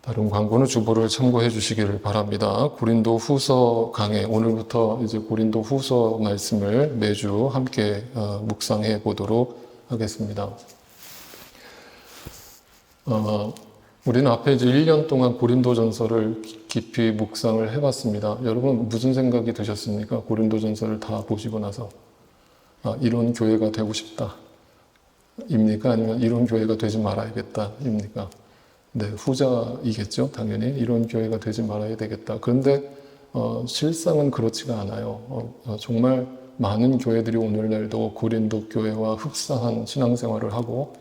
다른 광고는 주보를 참고해 주시기를 바랍니다. 고린도 후서 강해, 오늘부터 이제 고린도 후서 말씀을 매주 함께 묵상해 보도록 하겠습니다. 우리는 앞에 이제 1년 동안 고린도 전서를 깊이 묵상을 해봤습니다. 여러분 무슨 생각이 드셨습니까? 고린도 전서를 다 보시고 나서. 이런 교회가 되고 싶다. 입니까? 아니면 이런 교회가 되지 말아야겠다. 입니까? 네, 후자이겠죠. 당연히 이런 교회가 되지 말아야 되겠다. 그런데 실상은 그렇지가 않아요. 정말 많은 교회들이 오늘날도 고린도 교회와 흡사한 신앙생활을 하고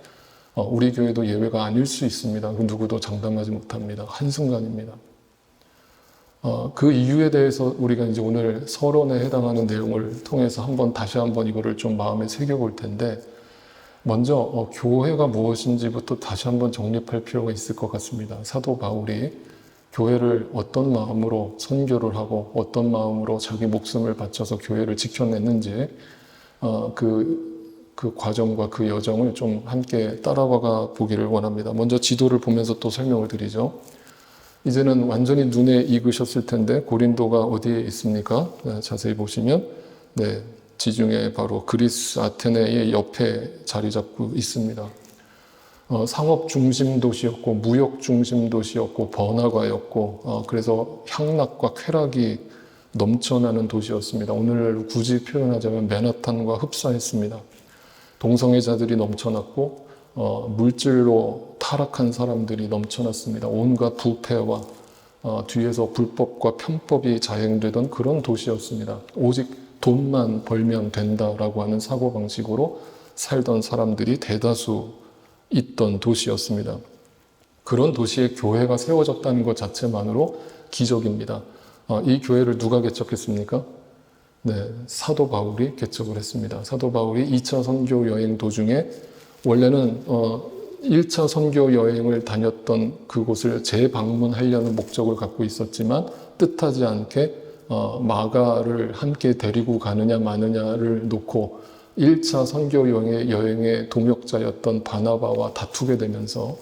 우리 교회도 예외가 아닐 수 있습니다. 그 누구도 장담하지 못합니다. 한순간입니다. 그 이유에 대해서 우리가 이제 오늘 서론에 해당하는 내용을 통해서 다시 한번 이거를 좀 마음에 새겨볼 텐데, 먼저 교회가 무엇인지부터 다시 한번 정립할 필요가 있을 것 같습니다. 사도 바울이 교회를 어떤 마음으로 선교를 하고 어떤 마음으로 자기 목숨을 바쳐서 교회를 지켜냈는지 그 과정과 그 여정을 좀 함께 따라가 보기를 원합니다. 먼저 지도를 보면서 또 설명을 드리죠. 이제는 완전히 눈에 익으셨을 텐데 고린도가 어디에 있습니까? 자세히 보시면 지중해 바로 그리스 아테네의 옆에 자리 잡고 있습니다. 상업 중심 도시였고 무역 중심 도시였고 번화가였고 그래서 향락과 쾌락이 넘쳐나는 도시였습니다. 오늘날로 굳이 표현하자면 맨하탄과 흡사했습니다. 동성애자들이 넘쳐났고 물질로 타락한 사람들이 넘쳐났습니다. 온갖 부패와 뒤에서 불법과 편법이 자행되던 그런 도시였습니다. 오직 돈만 벌면 된다라고 하는 사고방식으로 살던 사람들이 대다수 있던 도시였습니다. 그런 도시에 교회가 세워졌다는 것 자체만으로 기적입니다. 이 교회를 누가 개척했습니까? 사도 바울이 개척을 했습니다. 사도 바울이 2차 선교 여행 도중에 원래는 1차 선교 여행을 다녔던 그곳을 재방문하려는 목적을 갖고 있었지만 뜻하지 않게 마가를 함께 데리고 가느냐 마느냐를 놓고 1차 선교 여행의 동역자였던 바나바와 다투게 되면서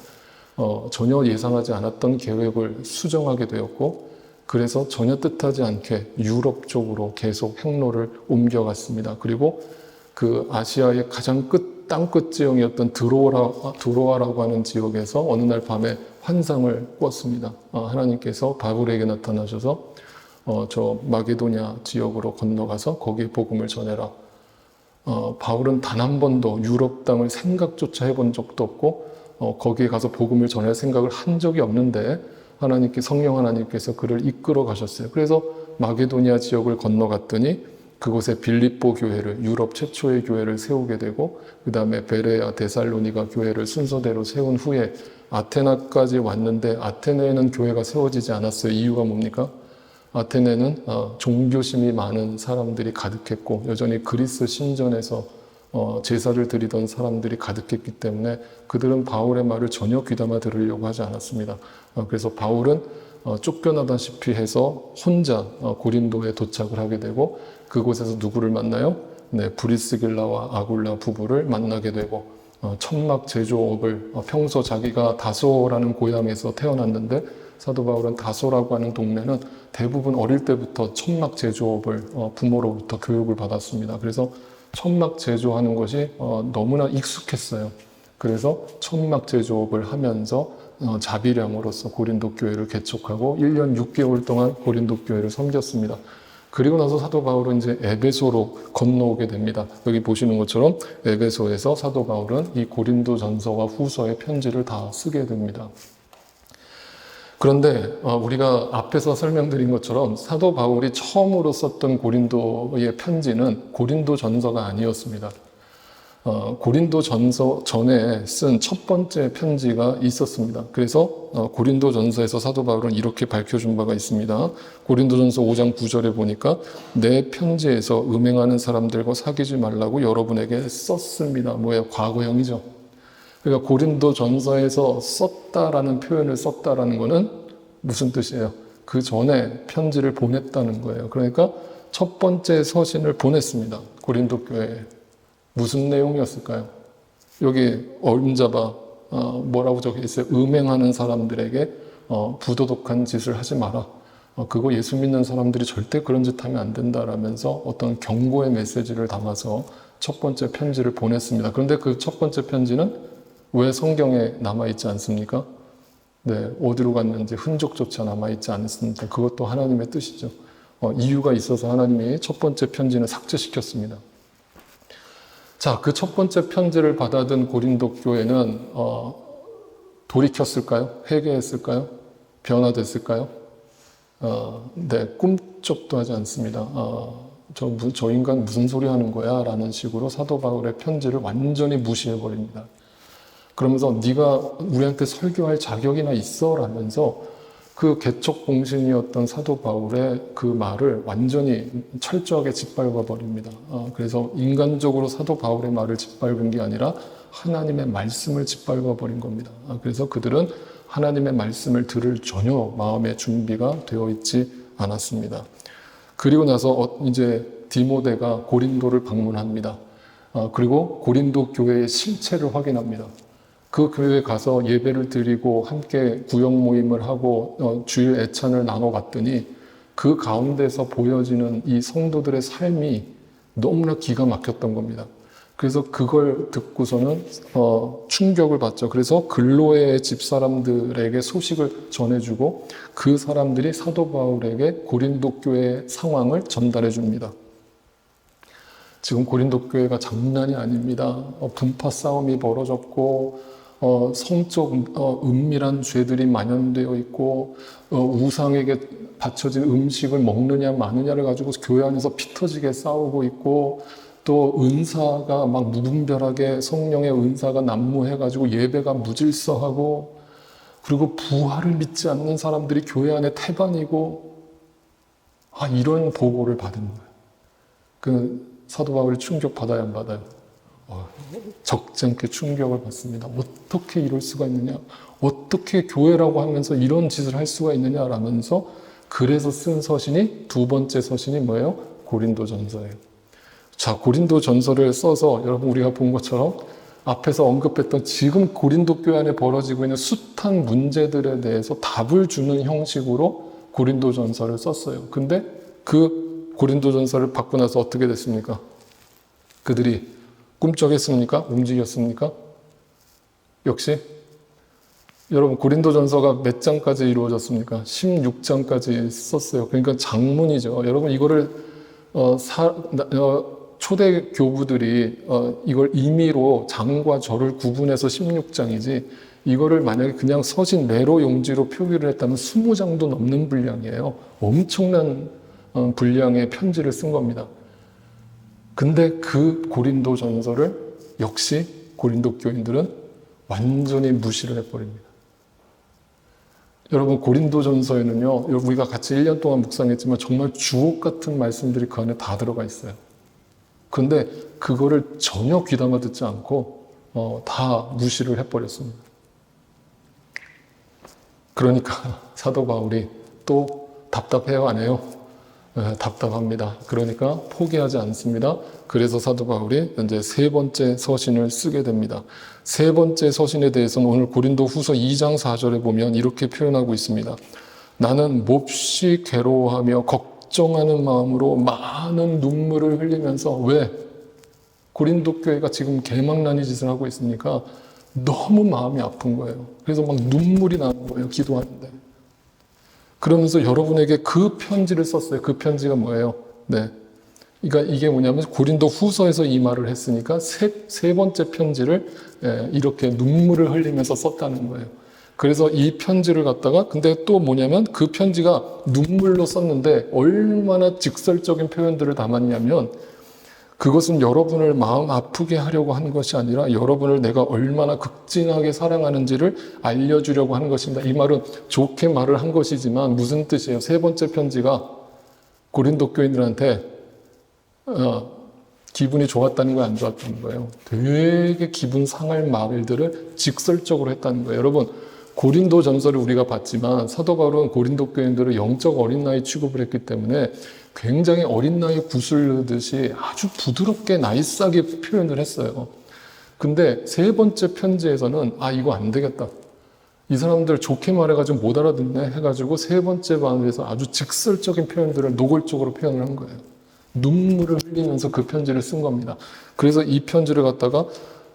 전혀 예상하지 않았던 계획을 수정하게 되었고, 그래서 전혀 뜻하지 않게 유럽 쪽으로 계속 행로를 옮겨갔습니다. 그리고 그 아시아의 가장 땅끝 지형이었던 드로아라고 하는 지역에서 어느 날 밤에 환상을 꿨습니다. 하나님께서 바울에게 나타나셔서 저 마게도냐 지역으로 건너가서 거기에 복음을 전해라. 바울은 단 한 번도 유럽 땅을 생각조차 해본 적도 없고 거기에 가서 복음을 전할 생각을 한 적이 없는데 성령 하나님께서 그를 이끌어 가셨어요. 그래서 마게도냐 지역을 건너갔더니 그곳에 빌립보 교회를, 유럽 최초의 교회를 세우게 되고, 그 다음에 베레아, 데살로니가 교회를 순서대로 세운 후에 아테나까지 왔는데 아테네에는 교회가 세워지지 않았어요. 이유가 뭡니까? 아테네는 종교심이 많은 사람들이 가득했고 여전히 그리스 신전에서 제사를 드리던 사람들이 가득했기 때문에 그들은 바울의 말을 전혀 귀담아 들으려고 하지 않았습니다. 그래서 바울은 쫓겨나다시피 해서 혼자 고린도에 도착을 하게 되고, 그곳에서 누구를 만나요? 브리스길라와 아굴라 부부를 만나게 되고 천막 제조업을, 평소 자기가 다소라는 고향에서 태어났는데 사도 바울은 다소라고 하는 동네는 대부분 어릴 때부터 천막 제조업을 부모로부터 교육을 받았습니다. 그래서 천막 제조하는 것이 너무나 익숙했어요. 그래서 천막 제조업을 하면서 자비량으로서 고린도 교회를 개척하고 1년 6개월 동안 고린도 교회를 섬겼습니다. 그리고 나서 사도 바울은 이제 에베소로 건너오게 됩니다. 여기 보시는 것처럼 에베소에서 사도 바울은 이 고린도 전서와 후서의 편지를 다 쓰게 됩니다. 그런데 우리가 앞에서 설명드린 것처럼 사도 바울이 처음으로 썼던 고린도의 편지는 고린도 전서가 아니었습니다. 고린도 전서 전에 쓴 첫 번째 편지가 있었습니다. 그래서 고린도 전서에서 사도 바울은 이렇게 밝혀준 바가 있습니다. 고린도 전서 5장 9절에 보니까 내 편지에서 음행하는 사람들과 사귀지 말라고 여러분에게 썼습니다. 뭐예요? 과거형이죠. 그러니까 고린도 전서에서 썼다라는 표현을 썼다라는 것은 무슨 뜻이에요? 그 전에 편지를 보냈다는 거예요. 그러니까 첫 번째 서신을 보냈습니다. 고린도 교회에. 무슨 내용이었을까요? 여기 어림잡아 뭐라고 적혀 있어요? 음행하는 사람들에게 부도덕한 짓을 하지 마라. 그거 예수 믿는 사람들이 절대 그런 짓 하면 안 된다라면서 어떤 경고의 메시지를 담아서 첫 번째 편지를 보냈습니다. 그런데 그 첫 번째 편지는 왜 성경에 남아있지 않습니까? 네, 어디로 갔는지 흔적조차 남아있지 않습니다. 그것도 하나님의 뜻이죠. 이유가 있어서 하나님이 첫 번째 편지는 삭제시켰습니다. 자, 그 첫 번째 편지를 받아든 고린도 교회는 돌이켰을까요? 회개했을까요? 변화됐을까요? 네, 꿈쩍도 하지 않습니다. 저 인간 무슨 소리 하는 거야? 라는 식으로 사도 바울의 편지를 완전히 무시해버립니다. 그러면서 네가 우리한테 설교할 자격이나 있어? 라면서 그 개척공신이었던 사도 바울의 그 말을 완전히 철저하게 짓밟아 버립니다. 그래서 인간적으로 사도 바울의 말을 짓밟은 게 아니라 하나님의 말씀을 짓밟아 버린 겁니다. 그래서 그들은 하나님의 말씀을 들을 전혀 마음의 준비가 되어 있지 않았습니다. 그리고 나서 이제 디모데가 고린도를 방문합니다. 그리고 고린도 교회의 실체를 확인합니다. 그 교회에 가서 예배를 드리고 함께 구역 모임을 하고 주일 애찬을 나눠봤더니 그 가운데서 보여지는 이 성도들의 삶이 너무나 기가 막혔던 겁니다. 그래서 그걸 듣고서는 충격을 받죠. 그래서 근로의 집사람들에게 소식을 전해주고 그 사람들이 사도 바울에게 고린도 교회의 상황을 전달해 줍니다. 지금 고린도 교회가 장난이 아닙니다. 분파 싸움이 벌어졌고 성적 은밀한 죄들이 만연되어 있고 우상에게 바쳐진 음식을 먹느냐 마느냐를 가지고 교회 안에서 피 터지게 싸우고 있고 또 은사가 막 무분별하게 성령의 은사가 난무해가지고 예배가 무질서하고 그리고 부활을 믿지 않는 사람들이 교회 안에 태반이고 이런 보고를 받은 거예요. 그 사도 바울이 충격받아야 안 받아요? 적지 않게 충격을 받습니다. 어떻게 이럴 수가 있느냐? 어떻게 교회라고 하면서 이런 짓을 할 수가 있느냐라면서 그래서 쓴 서신이 두 번째 서신이 뭐예요? 고린도전서예요. 자, 고린도전서를 써서 여러분 우리가 본 것처럼 앞에서 언급했던 지금 고린도 교회 안에 벌어지고 있는 숱한 문제들에 대해서 답을 주는 형식으로 고린도전서를 썼어요. 근데 그 고린도전서를 받고 나서 어떻게 됐습니까? 그들이 꿈쩍했습니까? 움직였습니까? 역시 여러분 고린도전서가 몇 장까지 이루어졌습니까? 16장까지 썼어요. 그러니까 장문이죠. 여러분 이거를 초대 교부들이 이걸 임의로 장과 절을 구분해서 16장이지 이거를 만약에 그냥 서신 매로 용지로 표기를 했다면 20장도 넘는 분량이에요. 엄청난 분량의 편지를 쓴 겁니다. 근데 그 고린도 전서를 역시 고린도 교인들은 완전히 무시를 해버립니다. 여러분 고린도 전서에는요, 우리가 같이 1년 동안 묵상했지만 정말 주옥 같은 말씀들이 그 안에 다 들어가 있어요. 근데 그거를 전혀 귀담아 듣지 않고 다 무시를 해버렸습니다. 그러니까 사도 바울이 또 답답해요, 안 해요? 답답합니다. 그러니까 포기하지 않습니다. 그래서 사도 바울이 이제 세 번째 서신을 쓰게 됩니다. 세 번째 서신에 대해서는 오늘 고린도 후서 2장 4절에 보면 이렇게 표현하고 있습니다. 나는 몹시 괴로워하며 걱정하는 마음으로 많은 눈물을 흘리면서 왜? 고린도 교회가 지금 개망나니 짓을 하고 있으니까 너무 마음이 아픈 거예요. 그래서 막 눈물이 나는 거예요. 기도하는데. 그러면서 여러분에게 그 편지를 썼어요. 그 편지가 뭐예요? 네. 그러니까 이게 뭐냐면 고린도 후서에서 이 말을 했으니까 세 번째 편지를 이렇게 눈물을 흘리면서 썼다는 거예요. 그래서 이 편지를 갖다가 근데 또 뭐냐면 그 편지가 눈물로 썼는데 얼마나 직설적인 표현들을 담았냐면 그것은 여러분을 마음 아프게 하려고 하는 것이 아니라 여러분을 내가 얼마나 극진하게 사랑하는지를 알려주려고 하는 것입니다. 이 말은 좋게 말을 한 것이지만 무슨 뜻이에요? 세 번째 편지가 고린도 교인들한테 기분이 좋았다는 거예요? 안 좋았다는 거예요? 되게 기분 상할 말들을 직설적으로 했다는 거예요. 여러분 고린도 전서를 우리가 봤지만 사도 바울은 고린도 교인들을 영적 어린 나이 취급을 했기 때문에 굉장히 어린 나이에 구슬르듯이 아주 부드럽게 나이스하게 표현을 했어요. 근데 세 번째 편지에서는 이거 안 되겠다. 이 사람들 좋게 말해가지고 못 알아듣네 해가지고 세 번째 반에서 아주 직설적인 표현들을 노골적으로 표현을 한 거예요. 눈물을 흘리면서 그 편지를 쓴 겁니다. 그래서 이 편지를 갖다가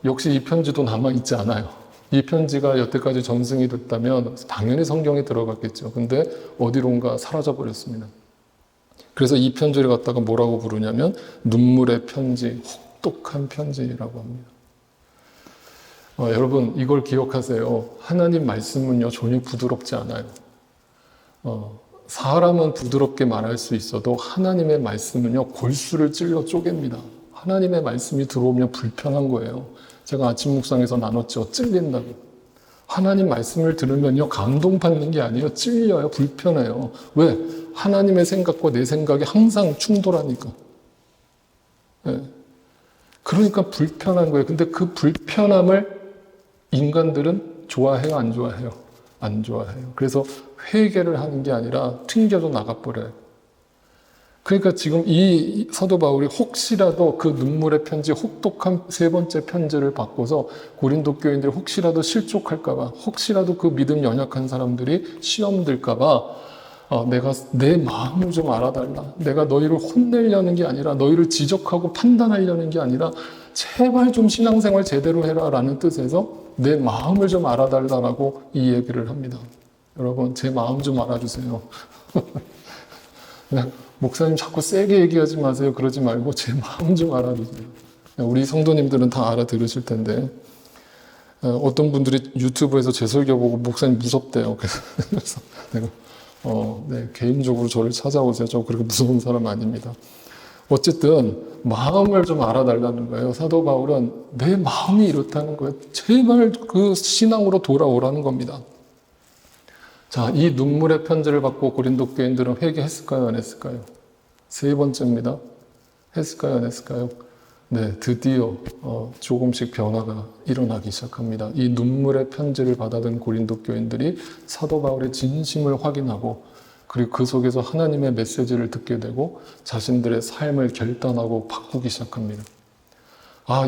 역시 이 편지도 남아있지 않아요. 이 편지가 여태까지 전승이 됐다면 당연히 성경에 들어갔겠죠. 근데 어디론가 사라져버렸습니다. 그래서 이 편지를 갖다가 뭐라고 부르냐면 눈물의 편지, 혹독한 편지라고 합니다. 여러분 이걸 기억하세요. 하나님 말씀은요 전혀 부드럽지 않아요. 사람은 부드럽게 말할 수 있어도 하나님의 말씀은요 골수를 찔러 쪼갭니다. 하나님의 말씀이 들어오면 불편한 거예요. 제가 아침 묵상에서 나눴죠. 찔린다고. 하나님 말씀을 들으면요 감동받는 게 아니에요. 찔려요. 불편해요. 왜? 하나님의 생각과 내 생각이 항상 충돌하니까. 네. 그러니까 불편한 거예요. 근데 그 불편함을 인간들은 좋아해요? 안 좋아해요? 안 좋아해요. 그래서 회개를 하는 게 아니라 튕겨져 나가버려요. 그러니까 지금 이 사도 바울이 혹시라도 그 눈물의 편지, 혹독한 세 번째 편지를 바꿔서 고린도 교인들이 혹시라도 실족할까봐, 혹시라도 그 믿음 연약한 사람들이 시험 들까봐 내가 내 마음을 좀 알아달라. 내가 너희를 혼내려는 게 아니라 너희를 지적하고 판단하려는 게 아니라 제발 좀 신앙생활 제대로 해라 라는 뜻에서 내 마음을 좀 알아달라고 이 얘기를 합니다. 여러분 제 마음 좀 알아주세요. 그냥 목사님 자꾸 세게 얘기하지 마세요. 그러지 말고 제 마음 좀 알아주세요. 우리 성도님들은 다 알아들으실 텐데 어떤 분들이 유튜브에서 제 설교 보고 목사님 무섭대요. 그래서 내가 네, 개인적으로 저를 찾아오세요. 저 그렇게 무서운 사람 아닙니다. 어쨌든 마음을 좀 알아달라는 거예요. 사도 바울은 내 마음이 이렇다는 거예요. 제발 그 신앙으로 돌아오라는 겁니다. 자, 이 눈물의 편지를 받고 고린도 교인들은 회개했을까요? 안 했을까요? 세 번째입니다. 했을까요? 안 했을까요? 네, 드디어 조금씩 변화가 일어나기 시작합니다. 이 눈물의 편지를 받아든 고린도 교인들이 사도 바울의 진심을 확인하고 그리고 그 속에서 하나님의 메시지를 듣게 되고 자신들의 삶을 결단하고 바꾸기 시작합니다.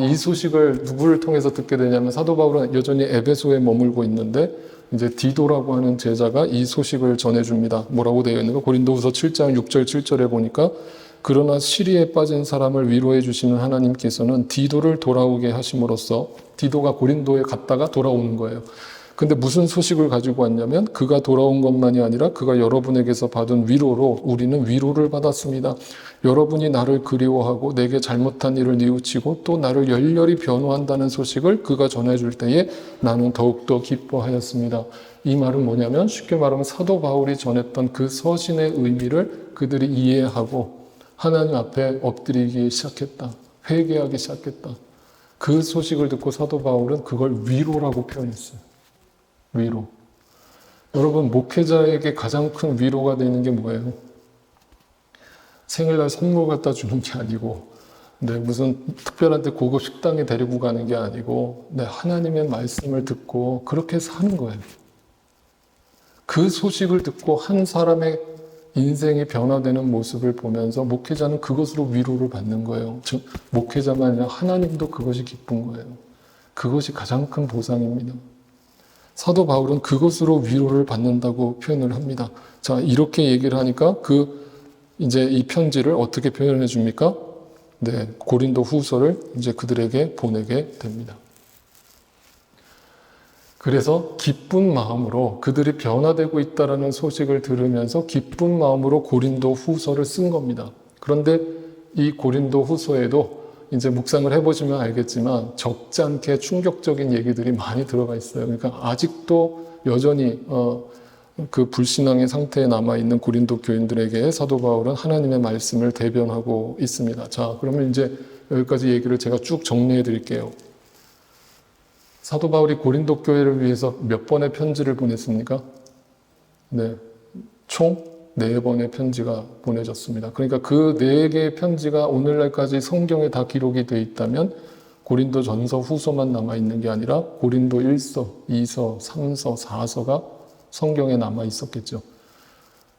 이 소식을 누구를 통해서 듣게 되냐면 사도 바울은 여전히 에베소에 머물고 있는데 이제 디도라고 하는 제자가 이 소식을 전해줍니다. 뭐라고 되어 있는가? 고린도후서 7장 6절 7절에 보니까 그러나 시리에 빠진 사람을 위로해 주시는 하나님께서는 디도를 돌아오게 하심으로써 디도가 고린도에 갔다가 돌아오는 거예요. 근데 무슨 소식을 가지고 왔냐면 그가 돌아온 것만이 아니라 그가 여러분에게서 받은 위로로 우리는 위로를 받았습니다. 여러분이 나를 그리워하고 내게 잘못한 일을 뉘우치고 또 나를 열렬히 변호한다는 소식을 그가 전해줄 때에 나는 더욱더 기뻐하였습니다. 이 말은 뭐냐면 쉽게 말하면 사도 바울이 전했던 그 서신의 의미를 그들이 이해하고 하나님 앞에 엎드리기 시작했다. 회개하기 시작했다. 그 소식을 듣고 사도 바울은 그걸 위로라고 표현했어요. 위로. 여러분 목회자에게 가장 큰 위로가 되는 게 뭐예요? 생일날 선물 갖다 주는 게 아니고 무슨 특별한 데 고급 식당에 데리고 가는 게 아니고 하나님의 말씀을 듣고 그렇게 사는 거예요. 그 소식을 듣고 한 사람의 인생이 변화되는 모습을 보면서 목회자는 그것으로 위로를 받는 거예요. 즉 목회자만 아니라 하나님도 그것이 기쁜 거예요. 그것이 가장 큰 보상입니다. 사도 바울은 그것으로 위로를 받는다고 표현을 합니다. 자, 이렇게 얘기를 하니까 이제 이 편지를 어떻게 표현해 줍니까? 네, 고린도 후서를 이제 그들에게 보내게 됩니다. 그래서 기쁜 마음으로 그들이 변화되고 있다는 소식을 들으면서 기쁜 마음으로 고린도 후서를 쓴 겁니다. 그런데 이 고린도 후서에도 이제 묵상을 해보시면 알겠지만 적지 않게 충격적인 얘기들이 많이 들어가 있어요. 그러니까 아직도 여전히 그 불신앙의 상태에 남아있는 고린도 교인들에게 사도 바울은 하나님의 말씀을 대변하고 있습니다. 자, 그러면 이제 여기까지 얘기를 제가 쭉 정리해 드릴게요. 사도 바울이 고린도 교회를 위해서 몇 번의 편지를 보냈습니까? 네, 총 4번의 편지가 보내졌습니다. 그러니까 그 4개의 편지가 오늘날까지 성경에 다 기록이 되어 있다면 고린도 전서 후서만 남아있는 게 아니라 고린도 1서, 2서, 3서, 4서가 성경에 남아 있었겠죠.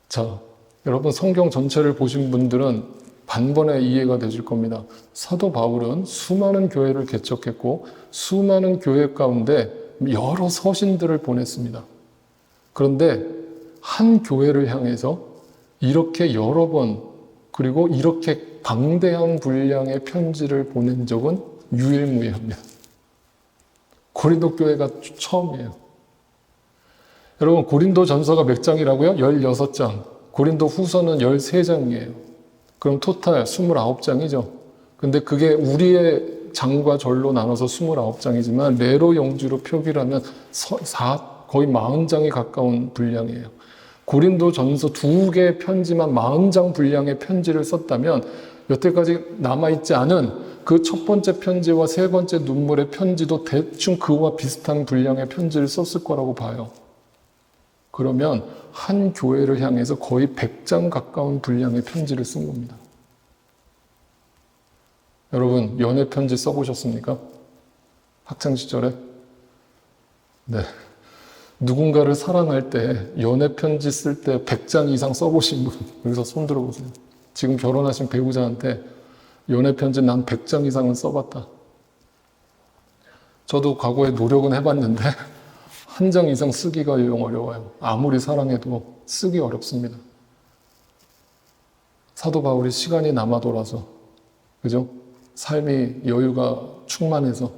자, 여러분 성경 전체를 보신 분들은 단번에 이해가 되실 겁니다. 사도 바울은 수많은 교회를 개척했고 수많은 교회 가운데 여러 서신들을 보냈습니다. 그런데 한 교회를 향해서 이렇게 여러 번 그리고 이렇게 방대한 분량의 편지를 보낸 적은 유일무이합니다. 고린도 교회가 처음이에요. 여러분 고린도 전서가 몇 장이라고요? 16장. 고린도 후서는 13장이에요. 그럼 토탈 29장이죠. 근데 그게 우리의 장과 절로 나눠서 29장이지만 레로 영주로 표기를 하면 거의 40장에 가까운 분량이에요. 고린도 전서 2개의 편지만 40장 분량의 편지를 썼다면 여태까지 남아있지 않은 그 첫 번째 편지와 세 번째 눈물의 편지도 대충 그와 비슷한 분량의 편지를 썼을 거라고 봐요. 그러면 한 교회를 향해서 거의 100장 가까운 분량의 편지를 쓴 겁니다. 여러분 연애 편지 써보셨습니까? 학창시절에? 네. 누군가를 사랑할 때 연애 편지 쓸 때 100장 이상 써보신 분 여기서 손 들어보세요. 지금 결혼하신 배우자한테 연애 편지 난 100장 이상은 써봤다. 저도 과거에 노력은 해봤는데 한 장 이상 쓰기가 영 어려워요. 아무리 사랑해도 쓰기 어렵습니다. 사도 바울이 시간이 남아 돌아서 그죠? 삶이 여유가 충만해서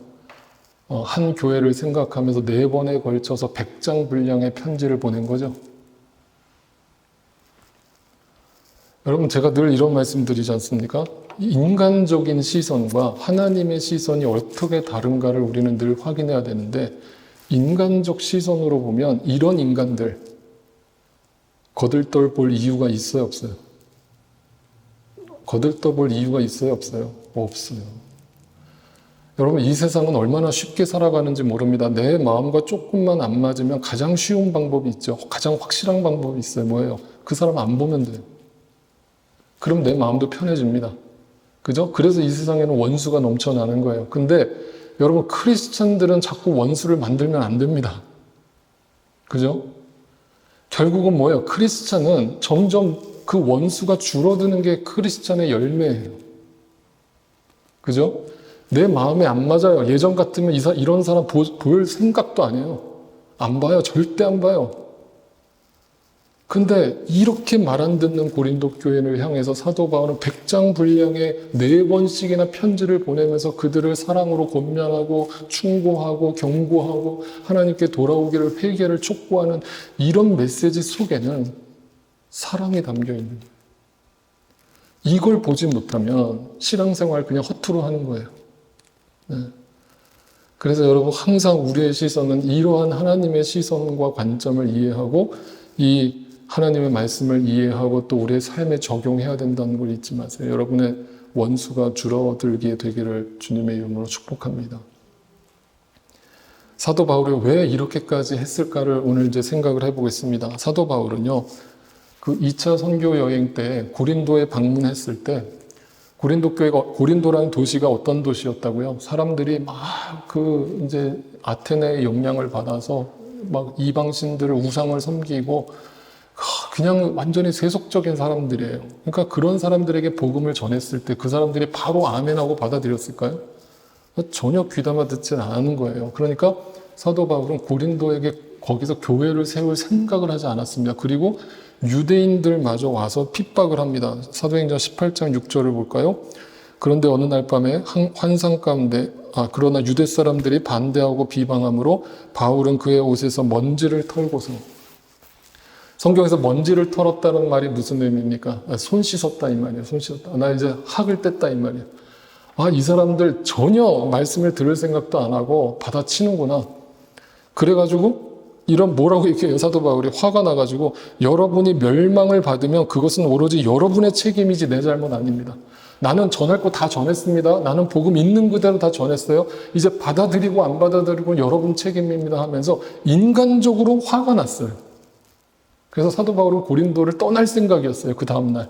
한 교회를 생각하면서 4번에 걸쳐서 100장 분량의 편지를 보낸 거죠. 여러분 제가 늘 이런 말씀 드리지 않습니까? 인간적인 시선과 하나님의 시선이 어떻게 다른가를 우리는 늘 확인해야 되는데 인간적 시선으로 보면 이런 인간들 거들떠 볼 이유가 있어요, 없어요? 거들떠 볼 이유가 있어요, 없어요? 없어요. 여러분 이 세상은 얼마나 쉽게 살아가는지 모릅니다. 내 마음과 조금만 안 맞으면 가장 쉬운 방법이 있죠. 가장 확실한 방법이 있어요. 뭐예요? 그 사람 안 보면 돼요. 그럼 내 마음도 편해집니다. 그죠? 그래서 이 세상에는 원수가 넘쳐나는 거예요. 근데 여러분 크리스찬들은 자꾸 원수를 만들면 안 됩니다. 그죠? 결국은 뭐예요? 크리스찬은 점점 그 원수가 줄어드는 게 크리스찬의 열매예요. 그죠? 내 마음에 안 맞아요. 예전 같으면 이런 사람 볼 생각도 안 해요. 안 봐요. 절대 안 봐요. 근데 이렇게 말 안 듣는 고린도 교회를 향해서 사도 바울은 100장 분량의 4번씩이나 편지를 보내면서 그들을 사랑으로 권면하고 충고하고 경고하고 하나님께 돌아오기를 회개를 촉구하는 이런 메시지 속에는 사랑이 담겨 있는 거예요. 이걸 보지 못하면 신앙생활 그냥 허투루 하는 거예요. 네. 그래서 여러분 항상 우리의 시선은 이러한 하나님의 시선과 관점을 이해하고 이 하나님의 말씀을 이해하고 또 우리의 삶에 적용해야 된다는 걸 잊지 마세요. 여러분의 원수가 줄어들게 되기를 주님의 이름으로 축복합니다. 사도 바울이 왜 이렇게까지 했을까를 오늘 이제 생각을 해보겠습니다. 사도 바울은요, 그 2차 선교 여행 때 고린도에 방문했을 때 고린도라는 도시가 어떤 도시였다고요? 사람들이 막 이제 아테네의 영향을 받아서 막 이방신들을 우상을 섬기고 그냥 완전히 세속적인 사람들이에요. 그러니까 그런 사람들에게 복음을 전했을 때 그 사람들이 바로 아멘하고 받아들였을까요? 전혀 귀담아 듣지 않은 거예요. 그러니까 사도 바울은 고린도에게 거기서 교회를 세울 생각을 하지 않았습니다. 그리고 유대인들마저 와서 핍박을 합니다. 사도행전 18장 6절을 볼까요? 그런데 어느 날 밤에 환상 가운데 그러나 유대 사람들이 반대하고 비방함으로 바울은 그의 옷에서 먼지를 털고서 성경에서 먼지를 털었다는 말이 무슨 의미입니까? 손 씻었다 이 말이에요. 손 씻었다. 나 이제 학을 뗐다 이 말이에요. 이 사람들 전혀 말씀을 들을 생각도 안 하고 받아치는구나. 그래가지고 이런 뭐라고 얘기해요. 사도 바울이 화가 나가지고 여러분이 멸망을 받으면 그것은 오로지 여러분의 책임이지 내 잘못 아닙니다. 나는 전할 거 다 전했습니다. 나는 복음 있는 그대로 다 전했어요. 이제 받아들이고 안 받아들이고 여러분 책임입니다 하면서 인간적으로 화가 났어요. 그래서 사도 바울은 고린도를 떠날 생각이었어요. 그 다음날.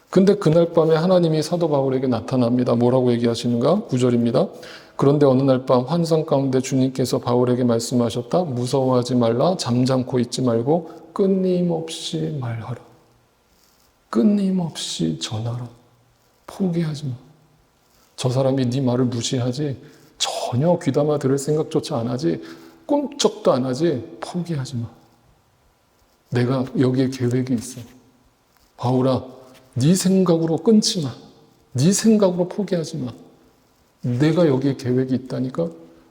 근데 그날 밤에 하나님이 사도 바울에게 나타납니다. 뭐라고 얘기하시는가? 9절입니다. 그런데 어느 날 밤 환상 가운데 주님께서 바울에게 말씀하셨다. 무서워하지 말라. 잠잠코 있지 말고 끊임없이 말하라. 끊임없이 전하라. 포기하지 마. 저 사람이 네 말을 무시하지, 전혀 귀담아 들을 생각조차 안 하지, 꿈쩍도 안 하지, 포기하지 마. 내가 여기에 계획이 있어. 바울아, 네 생각으로 끊지 마. 네 생각으로 포기하지 마. 내가 여기에 계획이 있다니까.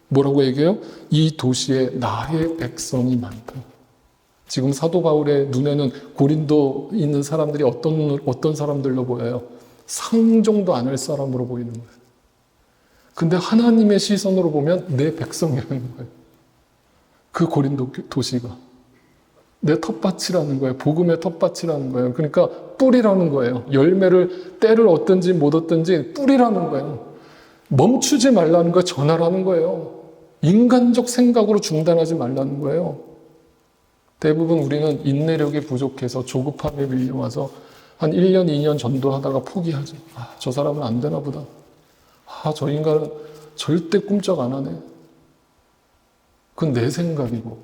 뭐라고 얘기해요? 이 도시에 나의 백성이 많다. 지금 사도 바울의 눈에는 고린도 있는 사람들이 어떤 사람들로 보여요? 상종도 안 할 사람으로 보이는 거예요. 근데 하나님의 시선으로 보면 내 백성이라는 거예요. 그 고린도 도시가. 내 텃밭이라는 거예요. 복음의 텃밭이라는 거예요. 그러니까 뿌리라는 거예요. 열매를 때를 얻든지 못 얻든지 뿌리라는 거예요. 멈추지 말라는 거예요. 전하라는 거예요. 인간적 생각으로 중단하지 말라는 거예요. 대부분 우리는 인내력이 부족해서 조급함에 밀려와서 한 1년, 2년 전도하다가 포기하죠. 저 사람은 안 되나 보다. 저 인간은 절대 꿈쩍 안 하네. 그건 내 생각이고.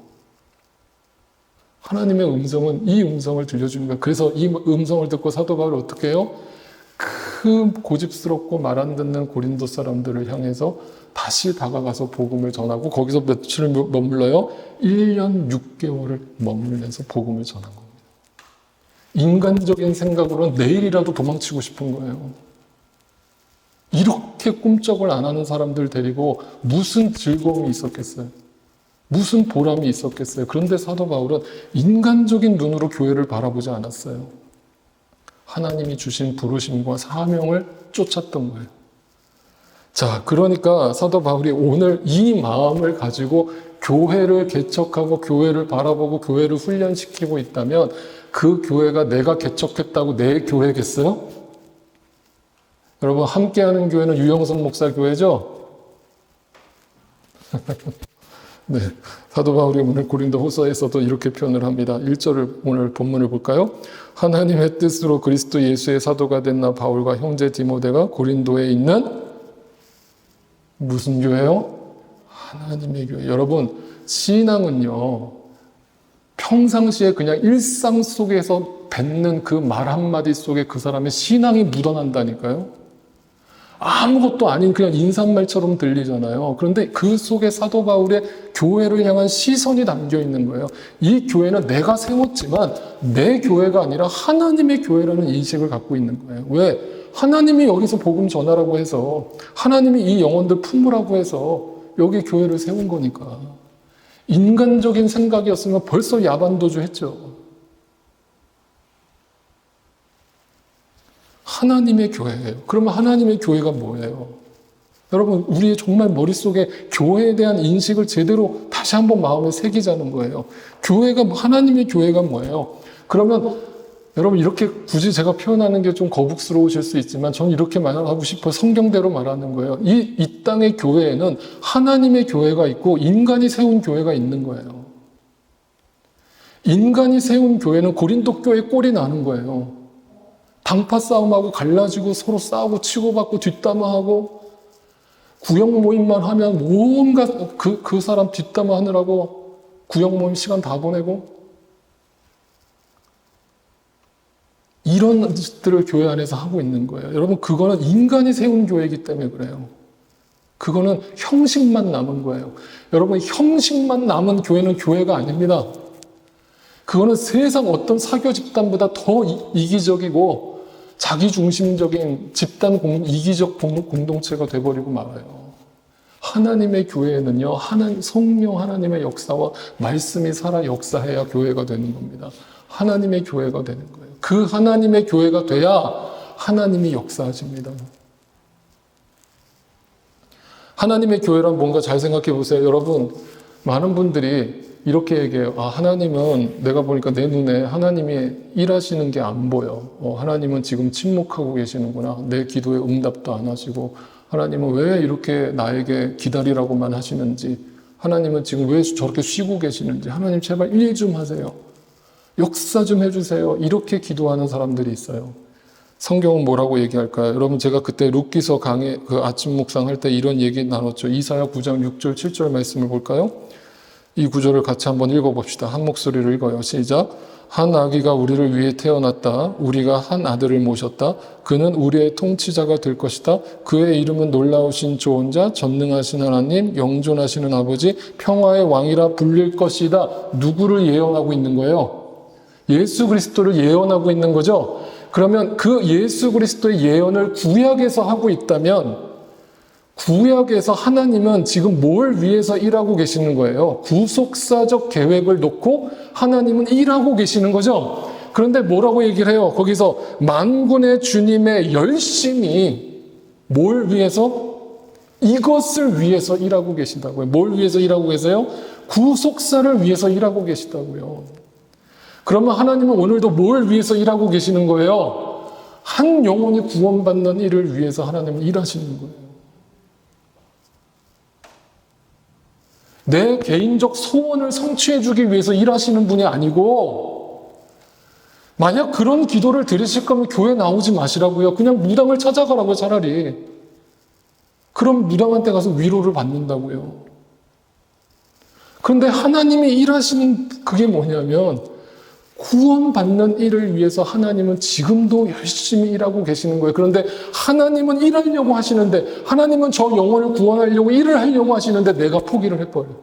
하나님의 음성은 이 음성을 들려주는 거예요. 그래서 이 음성을 듣고 사도 바울이 어떻게 해요? 그 고집스럽고 말 안 듣는 고린도 사람들을 향해서 다시 다가가서 복음을 전하고 거기서 며칠을 머물러요? 1년 6개월을 머물면서 복음을 전한 겁니다. 인간적인 생각으로는 내일이라도 도망치고 싶은 거예요. 이렇게 꿈쩍을 안 하는 사람들 데리고 무슨 즐거움이 있었겠어요? 무슨 보람이 있었겠어요? 그런데 사도 바울은 인간적인 눈으로 교회를 바라보지 않았어요. 하나님이 주신 부르심과 사명을 쫓았던 거예요. 자, 그러니까 사도 바울이 오늘 이 마음을 가지고 교회를 개척하고 교회를 바라보고 교회를 훈련시키고 있다면 그 교회가 내가 개척했다고 내 교회겠어요? 여러분, 함께하는 교회는 유영선 목사 교회죠? 네, 사도 바울이 오늘 고린도 후서에서도 이렇게 표현을 합니다. 1절을 오늘 본문을 볼까요? 하나님의 뜻으로 그리스도 예수의 사도가 된 나 바울과 형제 디모데가 고린도에 있는 무슨 교회요? 하나님의 교회. 여러분, 신앙은요, 평상시에 그냥 일상 속에서 뱉는 그 말 한마디 속에 그 사람의 신앙이 묻어난다니까요. 아무것도 아닌 그냥 인사말처럼 들리잖아요. 그런데 그 속에 사도 바울의 교회를 향한 시선이 담겨 있는 거예요. 이 교회는 내가 세웠지만 내 교회가 아니라 하나님의 교회라는 인식을 갖고 있는 거예요. 왜? 하나님이 여기서 복음 전하라고 해서, 하나님이 이 영혼들 품으라고 해서 여기 교회를 세운 거니까. 인간적인 생각이었으면 벌써 야반도주 했죠. 하나님의 교회예요. 그러면 하나님의 교회가 뭐예요? 여러분, 우리의 정말 머릿속에 교회에 대한 인식을 제대로 다시 한번 마음에 새기자는 거예요. 교회가, 하나님의 교회가 뭐예요? 그러면 여러분, 이렇게 굳이 제가 표현하는 게 좀 거북스러우실 수 있지만 저는 이렇게 말하고 싶어요. 성경대로 말하는 거예요. 이 땅의 교회에는 하나님의 교회가 있고 인간이 세운 교회가 있는 거예요. 인간이 세운 교회는 고린도 교회 꼴이 나는 거예요. 당파 싸움하고 갈라지고 서로 싸우고 치고받고 뒷담화하고 구역 모임만 하면 온갖 그 사람 뒷담화하느라고 구역 모임 시간 다 보내고 이런 짓들을 교회 안에서 하고 있는 거예요. 여러분, 그거는 인간이 세운 교회이기 때문에 그래요. 그거는 형식만 남은 거예요. 여러분, 형식만 남은 교회는 교회가 아닙니다. 그거는 세상 어떤 사교 집단보다 더 이기적이고 자기중심적인 집단 이기적 공동체가 돼버리고 말아요. 하나님의 교회에는요, 성령 하나님의 역사와 말씀이 살아 역사해야 교회가 되는 겁니다. 하나님의 교회가 되는 거예요. 그 하나님의 교회가 돼야 하나님이 역사하십니다. 하나님의 교회란 뭔가 잘 생각해 보세요. 여러분, 많은 분들이 이렇게 얘기해요. 하나님은 내가 보니까 내 눈에 하나님이 일하시는 게 안 보여. 하나님은 지금 침묵하고 계시는구나. 내 기도에 응답도 안 하시고 하나님은 왜 이렇게 나에게 기다리라고만 하시는지, 하나님은 지금 왜 저렇게 쉬고 계시는지, 하나님 제발 일 좀 하세요. 역사 좀 해주세요. 이렇게 기도하는 사람들이 있어요. 성경은 뭐라고 얘기할까요? 여러분, 제가 그때 룻기서 강의 아침 묵상할 때 이런 얘기 나눴죠. 이사야 9장 6절 7절 말씀을 볼까요? 이 구절을 같이 한번 읽어봅시다. 한 목소리로 읽어요. 시작. 한 아기가 우리를 위해 태어났다. 우리가 한 아들을 모셨다. 그는 우리의 통치자가 될 것이다. 그의 이름은 놀라우신 조언자, 전능하신 하나님, 영존하시는 아버지, 평화의 왕이라 불릴 것이다. 누구를 예언하고 있는 거예요? 예수 그리스도를 예언하고 있는 거죠. 그러면 그 예수 그리스도의 예언을 구약에서 하고 있다면 구약에서 하나님은 지금 뭘 위해서 일하고 계시는 거예요? 구속사적 계획을 놓고 하나님은 일하고 계시는 거죠. 그런데 뭐라고 얘기를 해요? 거기서 만군의 주님의 열심히 뭘 위해서? 이것을 위해서 일하고 계신다고요. 뭘 위해서 일하고 계세요? 구속사를 위해서 일하고 계시다고요. 그러면 하나님은 오늘도 뭘 위해서 일하고 계시는 거예요? 한 영혼이 구원받는 일을 위해서 하나님은 일하시는 거예요. 내 개인적 소원을 성취해주기 위해서 일하시는 분이 아니고, 만약 그런 기도를 드리실 거면 교회 나오지 마시라고요. 그냥 무당을 찾아가라고요, 차라리. 그럼 무당한테 가서 위로를 받는다고요. 그런데 하나님이 일하시는 그게 뭐냐면 구원받는 일을 위해서 하나님은 지금도 열심히 일하고 계시는 거예요. 그런데 하나님은 일하려고 하시는데, 하나님은 저 영혼을 구원하려고 일을 하려고 하시는데 내가 포기를 해버려요.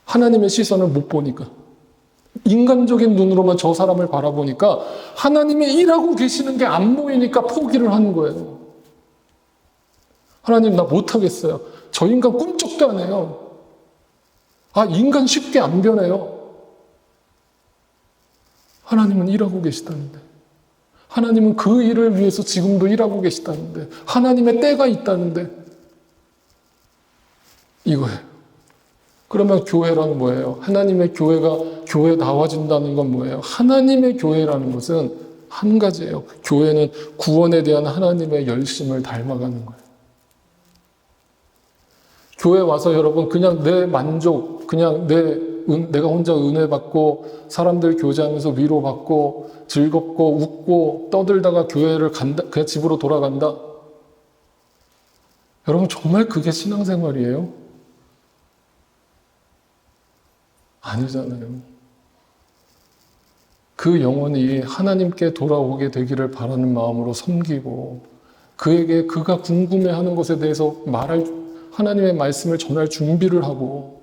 하나님의 시선을 못 보니까. 인간적인 눈으로만 저 사람을 바라보니까 하나님이 일하고 계시는 게 안 보이니까 포기를 하는 거예요. 하나님 나 못하겠어요. 저 인간 꿈쩍도 안 해요. 아, 인간 쉽게 안 변해요. 하나님은 일하고 계시다는데, 하나님은 그 일을 위해서 지금도 일하고 계시다는데, 하나님의 때가 있다는데, 이거예요. 그러면 교회란 뭐예요? 하나님의 교회가 교회 나와진다는 건 뭐예요? 하나님의 교회라는 것은 한 가지예요. 교회는 구원에 대한 하나님의 열심을 닮아가는 거예요. 교회 와서 여러분 그냥 내 만족, 그냥 내가 혼자 은혜 받고 사람들 교제하면서 위로받고 즐겁고 웃고 떠들다가 교회를 간다, 그냥 집으로 돌아간다. 여러분 정말 그게 신앙생활이에요? 아니잖아요. 그 영혼이 하나님께 돌아오게 되기를 바라는 마음으로 섬기고 그에게 그가 궁금해하는 것에 대해서 하나님의 말씀을 전할 준비를 하고,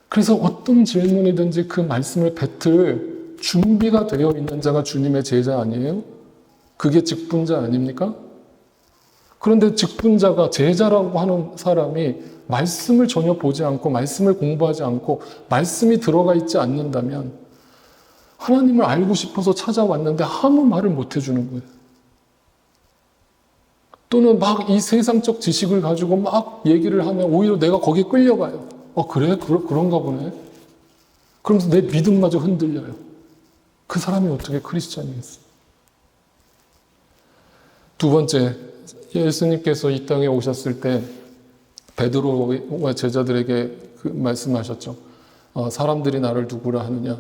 그래서 어떤 질문이든지 그 말씀을 뱉을 준비가 되어 있는 자가 주님의 제자 아니에요? 그게 직분자 아닙니까? 그런데 직분자가 제자라고 하는 사람이 말씀을 전혀 보지 않고 말씀을 공부하지 않고 말씀이 들어가 있지 않는다면 하나님을 알고 싶어서 찾아왔는데 아무 말을 못 해주는 거예요. 또는 막 이 세상적 지식을 가지고 막 얘기를 하면 오히려 내가 거기에 끌려가요. 그래? 그런가 보네. 그러면서 내 믿음마저 흔들려요. 그 사람이 어떻게 크리스찬이겠어? 두 번째, 예수님께서 이 땅에 오셨을 때 베드로와 제자들에게 말씀하셨죠. 사람들이 나를 누구라 하느냐.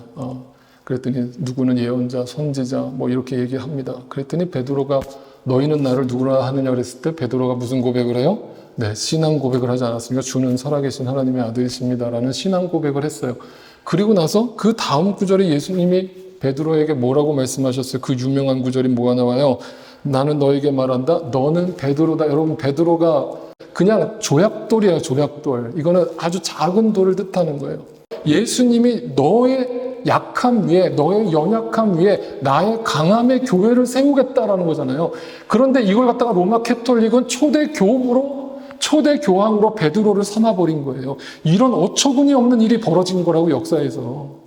그랬더니 누구는 예언자, 선지자 뭐 이렇게 얘기합니다. 그랬더니 베드로가 너희는 나를 누구라 하느냐 그랬을 때 베드로가 무슨 고백을 해요? 네, 신앙 고백을 하지 않았습니까? 주는 살아계신 하나님의 아들이십니다라는 신앙 고백을 했어요. 그리고 나서 그 다음 구절에 예수님이 베드로에게 뭐라고 말씀하셨어요? 그 유명한 구절이 뭐가 나와요? 나는 너에게 말한다. 너는 베드로다. 여러분 베드로가 그냥 조약돌이에요. 조약돌. 이거는 아주 작은 돌을 뜻하는 거예요. 예수님이 너의 약함 위에, 너의 연약함 위에 나의 강함의 교회를 세우겠다라는 거잖아요. 그런데 이걸 갖다가 로마 캐톨릭은 초대 교황으로 베드로를 삼아버린 거예요. 이런 어처구니 없는 일이 벌어진 거라고 역사에서.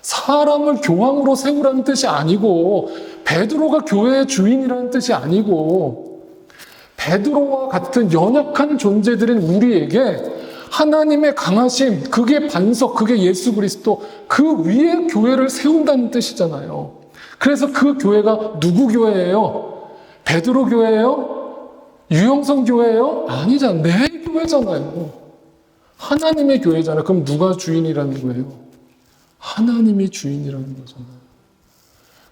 사람을 교황으로 세우라는 뜻이 아니고 베드로가 교회의 주인이라는 뜻이 아니고 베드로와 같은 연약한 존재들인 우리에게 하나님의 강하심, 그게 반석, 그게 예수 그리스도, 그 위에 교회를 세운다는 뜻이잖아요. 그래서 그 교회가 누구 교회예요? 베드로 교회예요? 유영선 교회예요? 아니잖아요. 내 교회잖아요. 하나님의 교회잖아요. 그럼 누가 주인이라는 거예요? 하나님이 주인이라는 거잖아요.